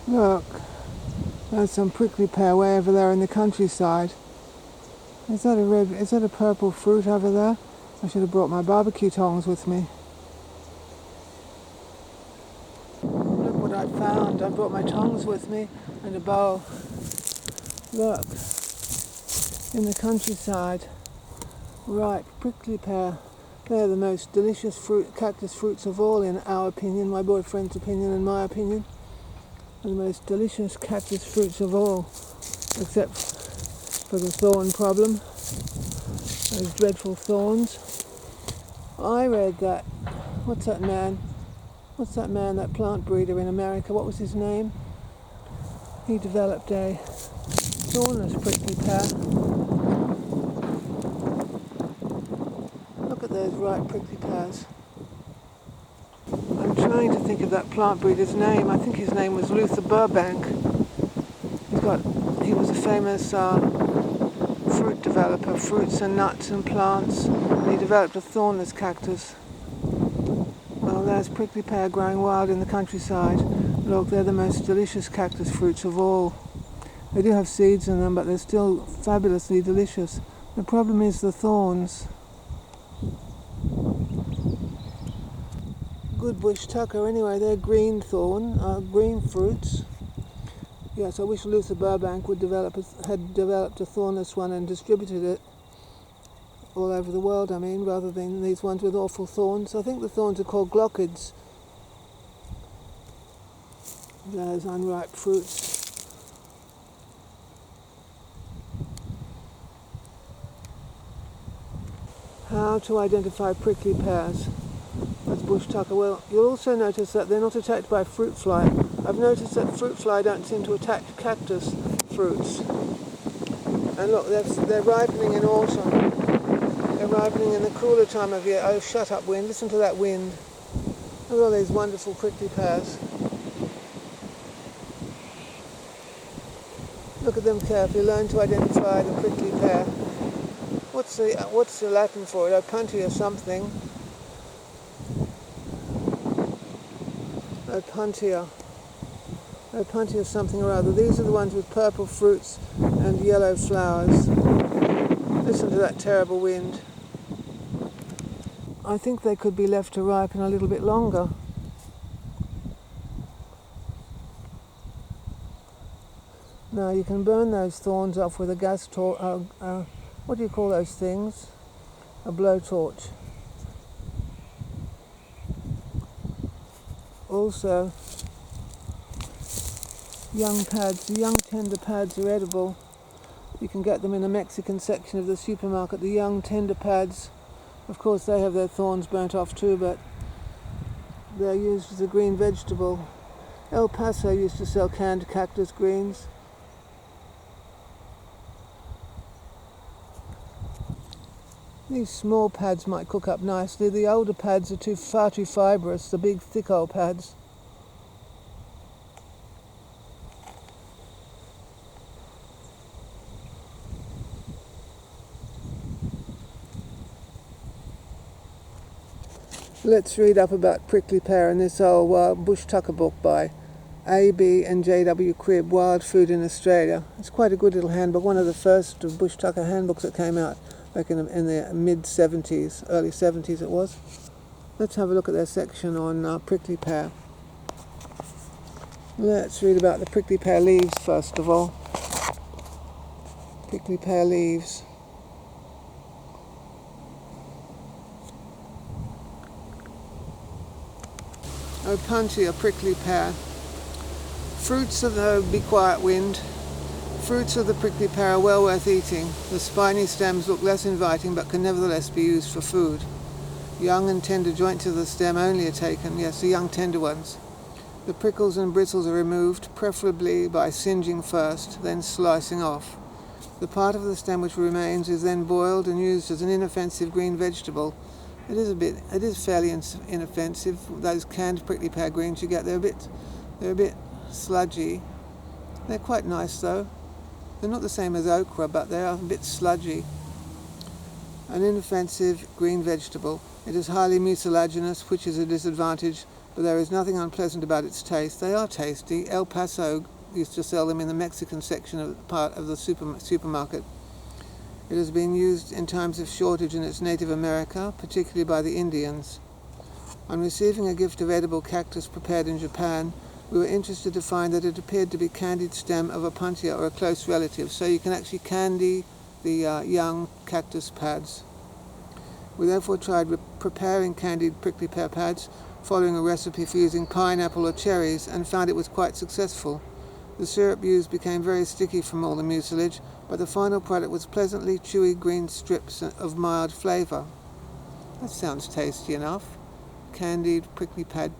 Look, there's some prickly pear way over there in the countryside. Is that a purple fruit over there? I should have brought my barbecue tongs with me. Look what I found. I brought my tongs with me and a bowl. Look, in the countryside, ripe prickly pear. They're the most delicious cactus fruits of all, in our opinion, my boyfriend's opinion and my opinion. The most delicious cactus fruits of all, except for the thorn problem, those dreadful thorns. I read that, what's that man, that plant breeder in America, what was his name? He developed a thornless prickly pear. Look at those ripe prickly pears. I'm trying to think of that plant breeder's name. I think his name was Luther Burbank. He was a famous fruit developer, fruits and nuts and plants. And he developed a thornless cactus. Well, there's prickly pear growing wild in the countryside. Look, they're the most delicious cactus fruits of all. They do have seeds in them, but they're still fabulously delicious. The problem is the thorns. Good bush tucker anyway, they're green green fruits. Yes, I wish Luther Burbank had developed a thornless one and distributed it all over the world, rather than these ones with awful thorns. I think the thorns are called glochids. Those unripe fruits. How to identify prickly pears? That's bush tucker. Well, you'll also notice that they're not attacked by fruit fly. I've noticed that fruit fly don't seem to attack cactus fruits. And look, they're ripening in autumn. They're ripening in the cooler time of year. Oh, shut up, wind. Listen to that wind. Look at all these wonderful prickly pears. Look at them carefully. Learn to identify the prickly pear. What's the Latin for it? Opuntia or something. Opuntia something or other. These are the ones with purple fruits and yellow flowers. Listen to that terrible wind. I think they could be left to ripen a little bit longer. Now you can burn those thorns off with a gas torch. What do you call those things? A blowtorch. Also, young tender pads are edible. You can get them in the Mexican section of the supermarket. The young tender pads, of course, they have their thorns burnt off too, but they're used as a green vegetable. El Paso used to sell canned cactus greens. These small pads might cook up nicely. The older pads are far too fibrous, the big thick old pads. Let's read up about prickly pear in this old bush tucker book by A.B. and J.W. Cribb, Wild Food in Australia. It's quite a good little handbook, one of the first of bush tucker handbooks that came out back in the mid-70s, early 70s it was. Let's have a look at their section on prickly pear. Let's read about the prickly pear leaves first of all. Prickly pear leaves. Opuntia prickly pear. Fruits of the be quiet wind. Fruits of the prickly pear are well worth eating. The spiny stems look less inviting but can nevertheless be used for food. Young and tender joints of the stem only are taken, yes, the young tender ones. The prickles and bristles are removed, preferably by singeing first, then slicing off. The part of the stem which remains is then boiled and used as an inoffensive green vegetable. It is fairly inoffensive. Those canned prickly pear greens you get, they're a bit sludgy. They're quite nice though. They're not the same as okra, but they are a bit sludgy. An inoffensive green vegetable. It is highly mucilaginous, which is a disadvantage, but there is nothing unpleasant about its taste. They are tasty. El Paso used to sell them in the Mexican section of part of the supermarket. It has been used in times of shortage in its native America, particularly by the Indians. On receiving a gift of edible cactus prepared in Japan, we were interested to find that it appeared to be candied stem of Opuntia or a close relative, so you can actually candy the young cactus pads. We therefore tried preparing candied prickly pear pads, following a recipe for using pineapple or cherries, and found it was quite successful. The syrup used became very sticky from all the mucilage, but the final product was pleasantly chewy green strips of mild flavour. That sounds tasty enough. Candied prickly pear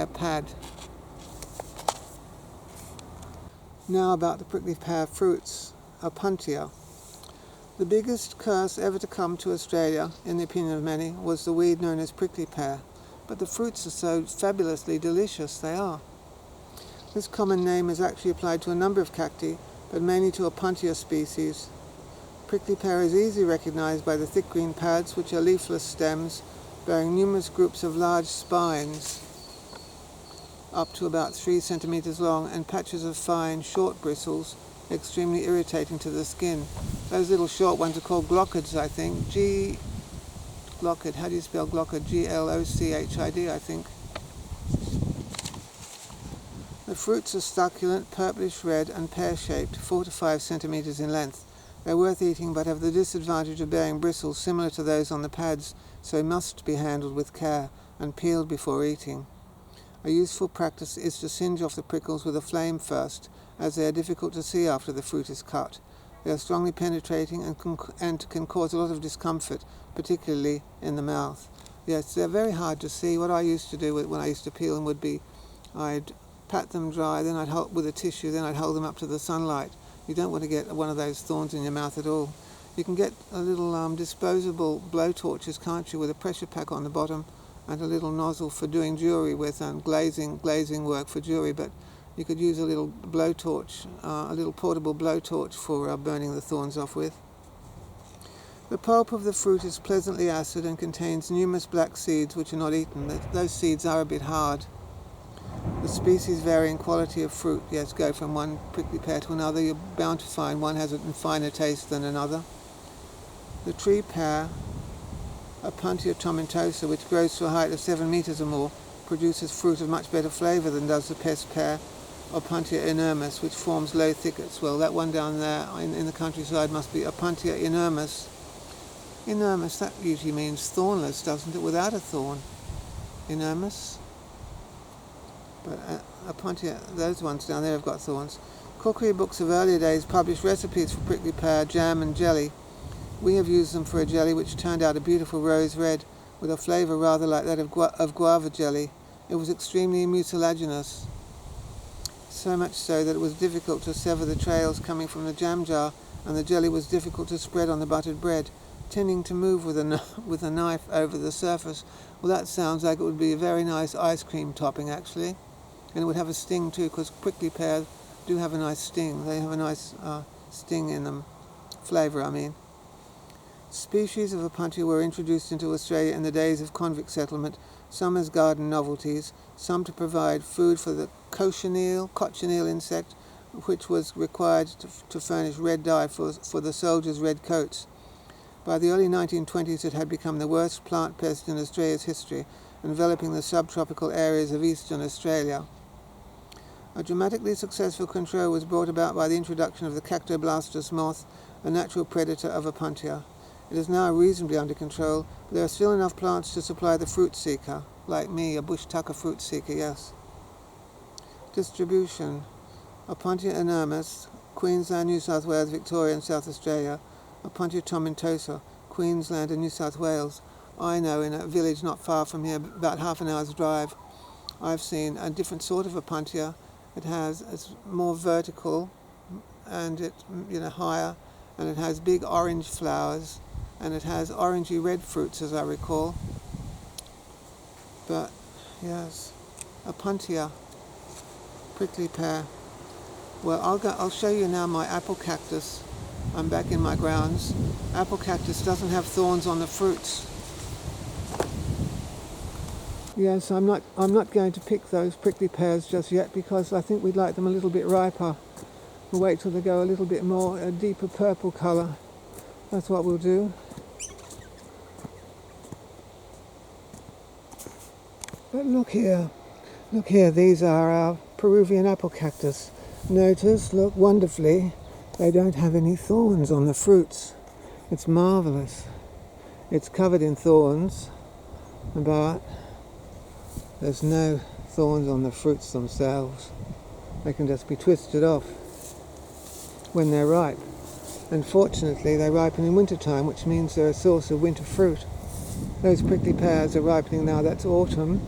pad. Now about the prickly pear fruits, Opuntia. The biggest curse ever to come to Australia, in the opinion of many, was the weed known as prickly pear, but the fruits are so fabulously delicious they are. This common name is actually applied to a number of cacti, but mainly to Opuntia species. Prickly pear is easily recognized by the thick green pads, which are leafless stems bearing numerous groups of large spines up to about 3 centimeters long, and patches of fine, short bristles, extremely irritating to the skin. Those little short ones are called glochids, I think. Glochid, how do you spell glochid? Glochid, I think. The fruits are succulent, purplish red and pear-shaped, 4 to 5 centimeters in length. They're worth eating, but have the disadvantage of bearing bristles similar to those on the pads, so must be handled with care and peeled before eating. A useful practice is to singe off the prickles with a flame first, as they are difficult to see after the fruit is cut. They are strongly penetrating and can cause a lot of discomfort, particularly in the mouth. Yes, they're very hard to see. What I used to do when I used to peel them would be, I'd pat them dry, then I'd hold with a tissue, then I'd hold them up to the sunlight. You don't want to get one of those thorns in your mouth at all. You can get a little disposable blow torches, can't you, with a pressure pack on the bottom and a little nozzle for doing jewelry with, and glazing work for jewelry, but you could use a little blowtorch, a little portable blowtorch for burning the thorns off with. The pulp of the fruit is pleasantly acid and contains numerous black seeds which are not eaten. Those seeds are a bit hard. The species vary in quality of fruit. Yes, go from one prickly pear to another. You're bound to find one has a finer taste than another. The tree pear, Opuntia tomentosa, which grows to a height of 7 meters or more, produces fruit of much better flavour than does the pest pear, Opuntia inermis, which forms low thickets. Well, that one down there in the countryside must be Opuntia inermis. Inermis, that usually means thornless, doesn't it? Without a thorn. Inermis. But Opuntia, those ones down there have got thorns. Cookery books of earlier days published recipes for prickly pear, jam and jelly. We have used them for a jelly which turned out a beautiful rose red, with a flavour rather like that of guava jelly. It was extremely mucilaginous, so much so that it was difficult to sever the trails coming from the jam jar, and the jelly was difficult to spread on the buttered bread, tending to move with a knife over the surface. Well, that sounds like it would be a very nice ice cream topping, actually. And it would have a sting too, because prickly pears do have a nice sting. They have a nice sting in them. Flavour, I mean. Species of Opuntia were introduced into Australia in the days of convict settlement, some as garden novelties, some to provide food for the cochineal insect, which was required to furnish red dye for the soldiers' red coats. By the early 1920s it had become the worst plant pest in Australia's history, enveloping the subtropical areas of eastern Australia. A dramatically successful control was brought about by the introduction of the Cactoblastus moth, a natural predator of Opuntia. It is now reasonably under control, but there are still enough plants to supply the fruit seeker, like me, a bush tucker fruit seeker, yes. Distribution. Opuntia inermis, Queensland, New South Wales, Victoria and South Australia. Opuntia tomentosa, Queensland and New South Wales. I know in a village not far from here, about half an hour's drive, I've seen a different sort of Opuntia. It's more vertical and it's higher, and it has big orange flowers, and it has orangey red fruits, as I recall. But yes, Opuntia, prickly pear. Well, I'll show you now my apple cactus. I'm back in my grounds. Apple cactus doesn't have thorns on the fruits. Yes, I'm not going to pick those prickly pears just yet because I think we'd like them a little bit riper. We'll wait till they go a little bit more, a deeper purple colour. That's what we'll do. But look here, these are our Peruvian apple cactus. Notice, look, wonderfully, they don't have any thorns on the fruits. It's marvellous. It's covered in thorns, but there's no thorns on the fruits themselves. They can just be twisted off when they're ripe. Unfortunately, they ripen in winter time, which means they're a source of winter fruit. Those prickly pears are ripening now. That's autumn.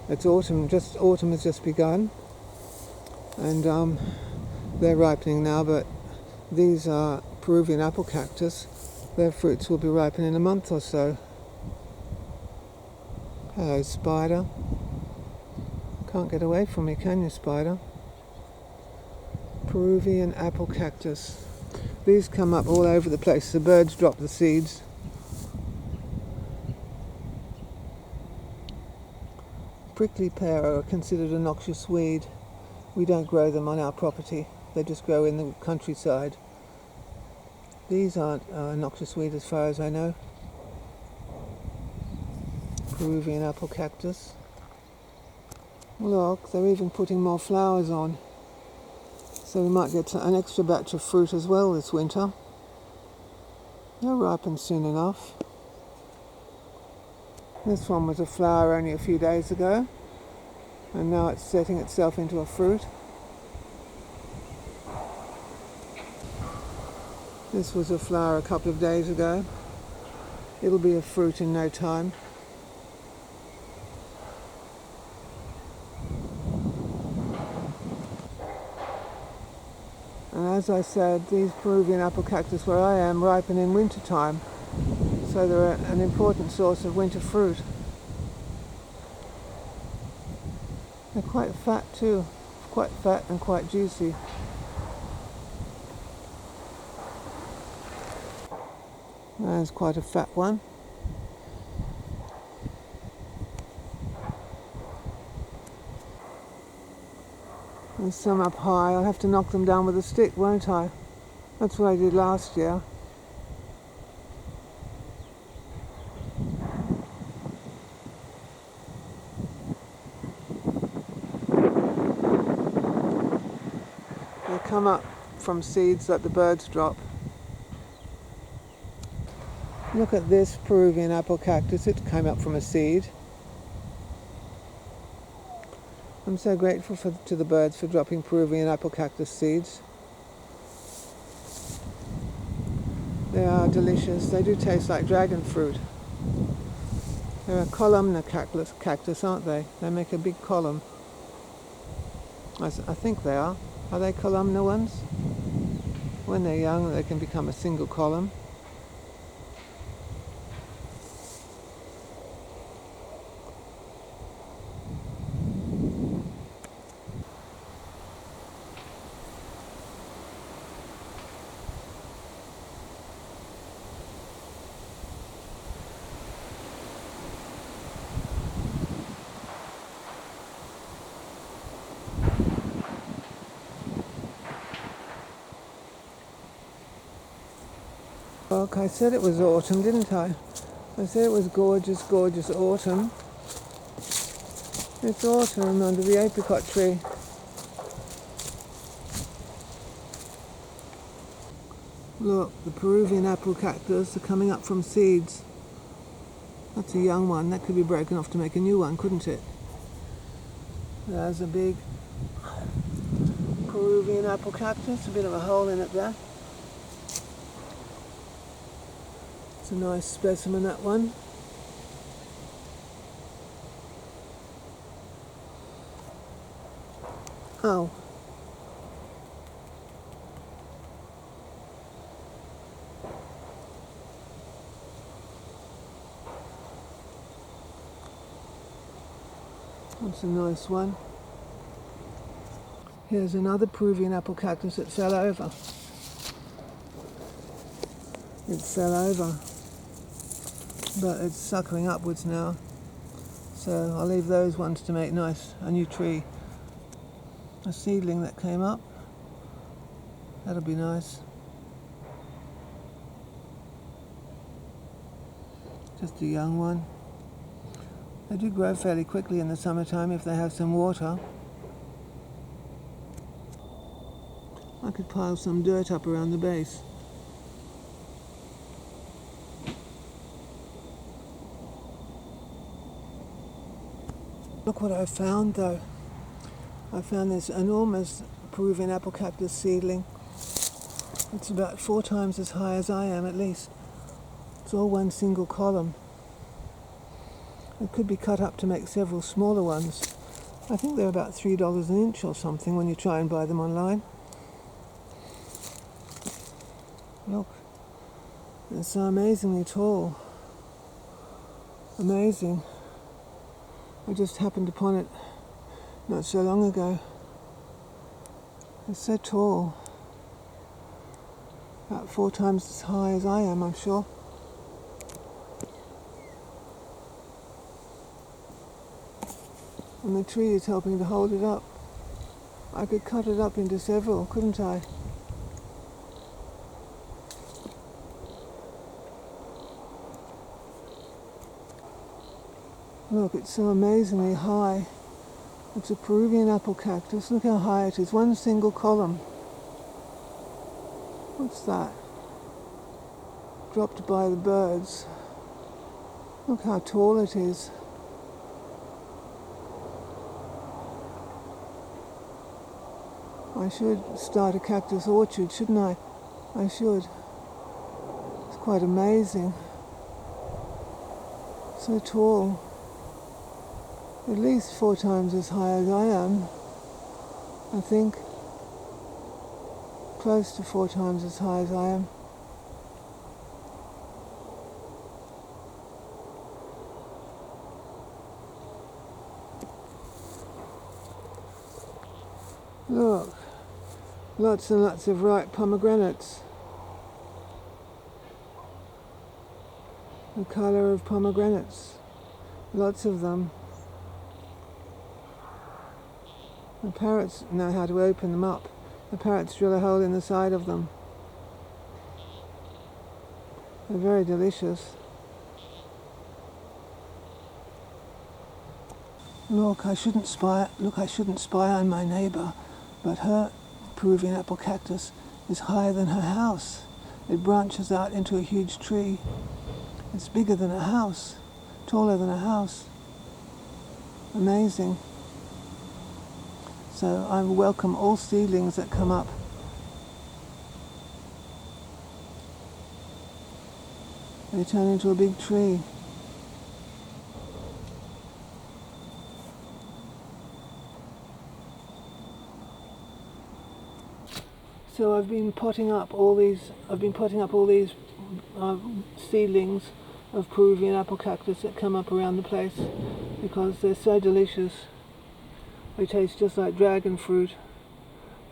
It's autumn. Autumn has just begun, and they're ripening now. But these are Peruvian apple cactus. Their fruits will be ripening in a month or so. Hello, spider. Can't get away from me, can you, spider? Peruvian apple cactus. These come up all over the place. The birds drop the seeds. Prickly pear are considered a noxious weed. We don't grow them on our property. They just grow in the countryside. These aren't a noxious weed as far as I know. Peruvian apple cactus. Look, they're even putting more flowers on. So we might get an extra batch of fruit as well this winter. They'll ripen soon enough. This one was a flower only a few days ago, and now it's setting itself into a fruit. This was a flower a couple of days ago. It'll be a fruit in no time. And as I said, these Peruvian apple cactus where I am ripen in winter time, so they're an important source of winter fruit. They're quite fat too, quite fat and quite juicy. There's quite a fat one. There's some up high. I'll have to knock them down with a stick, won't I? That's what I did last year. They come up from seeds that the birds drop. Look at this Peruvian apple cactus. It came up from a seed. I'm so grateful to the birds for dropping Peruvian apple cactus seeds. They are delicious. They do taste like dragon fruit. They're a columnar cactus, aren't they? They make a big column. I think they are. Are they columnar ones? When they're young, they can become a single column. Look, I said it was autumn, didn't I? I said it was gorgeous, gorgeous autumn. It's autumn under the apricot tree. Look, the Peruvian apple cactus are coming up from seeds. That's a young one. That could be broken off to make a new one, couldn't it? There's a big Peruvian apple cactus, a bit of a hole in it there. It's a nice specimen, that one. Oh. That's a nice one. Here's another Peruvian apple cactus that fell over. It fell over, but it's suckling upwards now. So I'll leave those ones to make a new tree. A seedling that came up, that'll be nice. Just a young one. They do grow fairly quickly in the summertime if they have some water. I could pile some dirt up around the base. Look what I found though. I found this enormous Peruvian apple cactus seedling. It's about 4 times as high as I am at least. It's all one single column. It could be cut up to make several smaller ones. I think they're about $3 an inch or something when you try and buy them online. Look, they're so amazingly tall. Amazing. I just happened upon it not so long ago. It's so tall. About 4 times as high as I am, I'm sure. And the tree is helping to hold it up. I could cut it up into several, couldn't I? Look, it's so amazingly high. It's a Peruvian apple cactus. Look how high it is. One single column. What's that? Dropped by the birds. Look how tall it is. I should start a cactus orchard, shouldn't I? I should. It's quite amazing. So tall. At least 4 times as high as I am, I think. Close to 4 times as high as I am. Look, lots and lots of ripe pomegranates. The colour of pomegranates. Lots of them. The parrots know how to open them up. The parrots drill a hole in the side of them. They're very delicious. Look, I shouldn't spy on my neighbour, but her Peruvian apple cactus is higher than her house. It branches out into a huge tree. It's bigger than a house, taller than a house. Amazing. So I welcome all seedlings that come up. They turn into a big tree. So I've been potting up all these seedlings of Peruvian apple cactus that come up around the place because they're so delicious. They taste just like dragon fruit.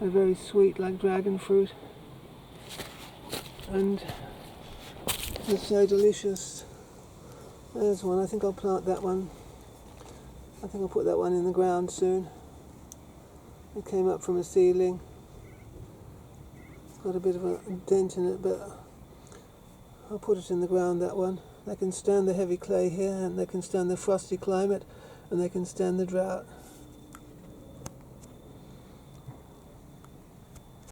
They're very sweet like dragon fruit. And they're so delicious. There's one. I think I'll plant that one. I think I'll put that one in the ground soon. It came up from a seedling. It's got a bit of a dent in it, but I'll put it in the ground, that one. They can stand the heavy clay here, and they can stand the frosty climate, and they can stand the drought.